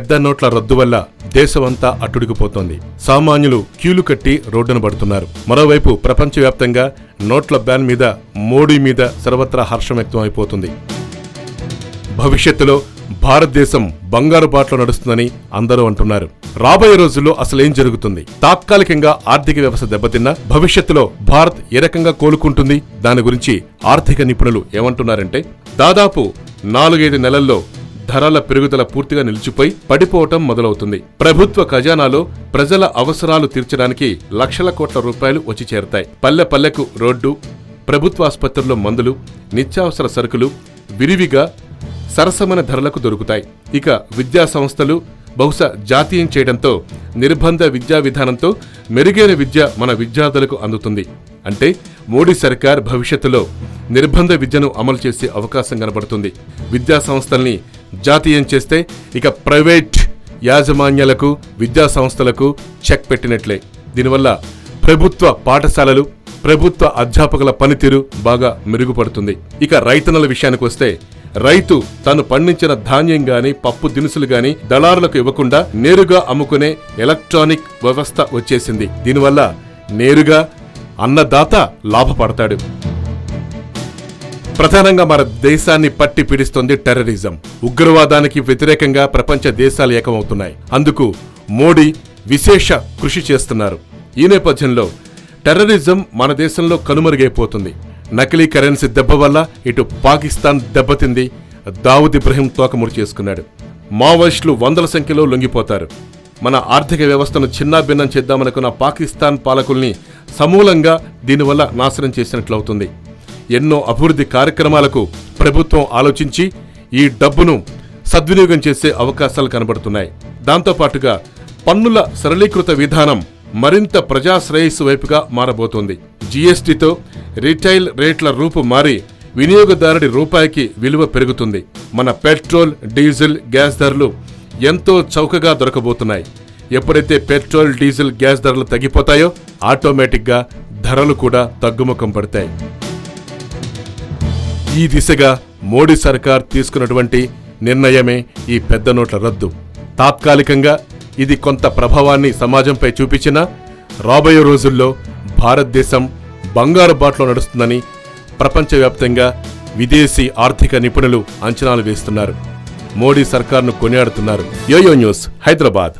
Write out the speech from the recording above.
పెద్ద నోట్ల రద్దు వల్ల దేశమంతా అట్టుడికిపోతోంది. సామాన్యులు క్యూలు కట్టి రోడ్డున పడుతున్నారు. మరోవైపు ప్రపంచవ్యాప్తంగా నోట్ల బ్యాన్ మీద మోడీ మీద సర్వత్రా హర్షం వ్యక్తం అయిపోతుంది. భవిష్యత్తులో భారతదేశం బంగారు బాటలో నడుస్తుందని అందరూ అంటున్నారు. రాబోయే రోజుల్లో అసలేం జరుగుతుంది? తాత్కాలికంగా ఆర్థిక వ్యవస్థ దెబ్బతిన్నా భవిష్యత్తులో భారత్ ఏ రకంగా కోలుకుంటుంది? దాని గురించి ఆర్థిక నిపుణులు ఏమంటున్నారంటే, దాదాపు 4-5 నెలల్లో ధరల పెరుగుదల పూర్తిగా నిలిచిపోయి పడిపోవటం మొదలవుతుంది. ప్రభుత్వ ఖజానాలో ప్రజల అవసరాలు తీర్చడానికి లక్షల కోట్ల రూపాయలు వచ్చి చేరతాయి. పల్లె పల్లెకు రోడ్డు, ప్రభుత్వ ఆసుపత్రుల్లో మందులు, నిత్యావసర సరుకులు విరివిగా సరసమైన ధరలకు దొరుకుతాయి. ఇక విద్యా సంస్థలు బహుశా జాతీయం చేయడంతో నిర్బంధ విద్యా విధానంతో మెరుగైన విద్య మన విద్యార్థులకు అందుతుంది. అంటే మోడీ సర్కార్ భవిష్యత్తులో నిర్బంధ విద్యను అమలు చేసే అవకాశం కనబడుతుంది. విద్యా సంస్థల్ని జాతీయం చేస్తే ఇక ప్రైవేట్ యాజమాన్యాలకు, విద్యా సంస్థలకు చెక్ పెట్టినట్లే. దీనివల్ల ప్రభుత్వ పాఠశాలలు, ప్రభుత్వ అధ్యాపకుల పనితీరు బాగా మెరుగుపడుతుంది. ఇక రైతన్నల విషయానికి వస్తే, రైతు తను పండించిన ధాన్యం గాని, పప్పు దినుసులు గాని దళారులకు ఇవ్వకుండా నేరుగా అమ్ముకునే ఎలక్ట్రానిక్ వ్యవస్థ వచ్చేసింది. దీనివల్ల నేరుగా అన్నదాత లాభపడతాడు. ప్రధానంగా మన దేశాన్ని పట్టి పీడిస్తోంది టెర్రరిజం. ఉగ్రవాదానికి వ్యతిరేకంగా ప్రపంచ దేశాలు ఏకమవుతున్నాయి. అందుకు మోడీ విశేష కృషి చేస్తున్నారు. ఈ నేపథ్యంలో టెర్రరిజం మన దేశంలో కనుమరుగైపోతుంది. నకిలీ కరెన్సీ దెబ్బ వల్ల ఇటు పాకిస్తాన్ దెబ్బతింది, దావుద్ ఇబ్రహీం తోకముడి చేసుకున్నాడు. మావోయిస్టులు వందల సంఖ్యలో లొంగిపోతారు. మన ఆర్థిక వ్యవస్థను చిన్నాభిన్నం చేద్దామనుకున్న పాకిస్తాన్ పాలకుల్ని సమూలంగా దీనివల్ల నాశనం చేసినట్లవుతుంది. ఎన్నో అభివృద్ధి కార్యక్రమాలకు ప్రభుత్వం ఆలోచించి ఈ డబ్బును సద్వినియోగం చేసే అవకాశాలు కనబడుతున్నాయి. దాంతోపాటుగా పన్నుల సరళీకృత విధానం మరింత ప్రజాశ్రేయస్సు వైపుగా మారబోతోంది. జీఎస్టీతో రిటైల్ రేట్ల రూపు మారి వినియోగదారుడి రూపాయికి విలువ పెరుగుతుంది. మన పెట్రోల్, డీజిల్, గ్యాస్ ధరలు ఎంతో చౌకగా దొరకబోతున్నాయి. ఎప్పుడైతే పెట్రోల్, డీజిల్, గ్యాస్ ధరలు తగ్గిపోతాయో ఆటోమేటిక్గా ధరలు కూడా తగ్గుముఖం పడతాయి. ఈ దిశగా మోడీ సర్కార్ తీసుకున్నటువంటి నిర్ణయమే ఈ పెద్ద నోట్ల రద్దు. తాత్కాలికంగా ఇది కొంత ప్రభావాన్ని సమాజంపై చూపించినా రాబోయే రోజుల్లో భారతదేశం బంగారు బాటలో నడుస్తుందని ప్రపంచవ్యాప్తంగా విదేశీ ఆర్థిక నిపుణులు అంచనాలు వేస్తున్నారు. మోడీ సర్కార్ను కొనియాడుతున్నారు. YoYo news, Hyderabad.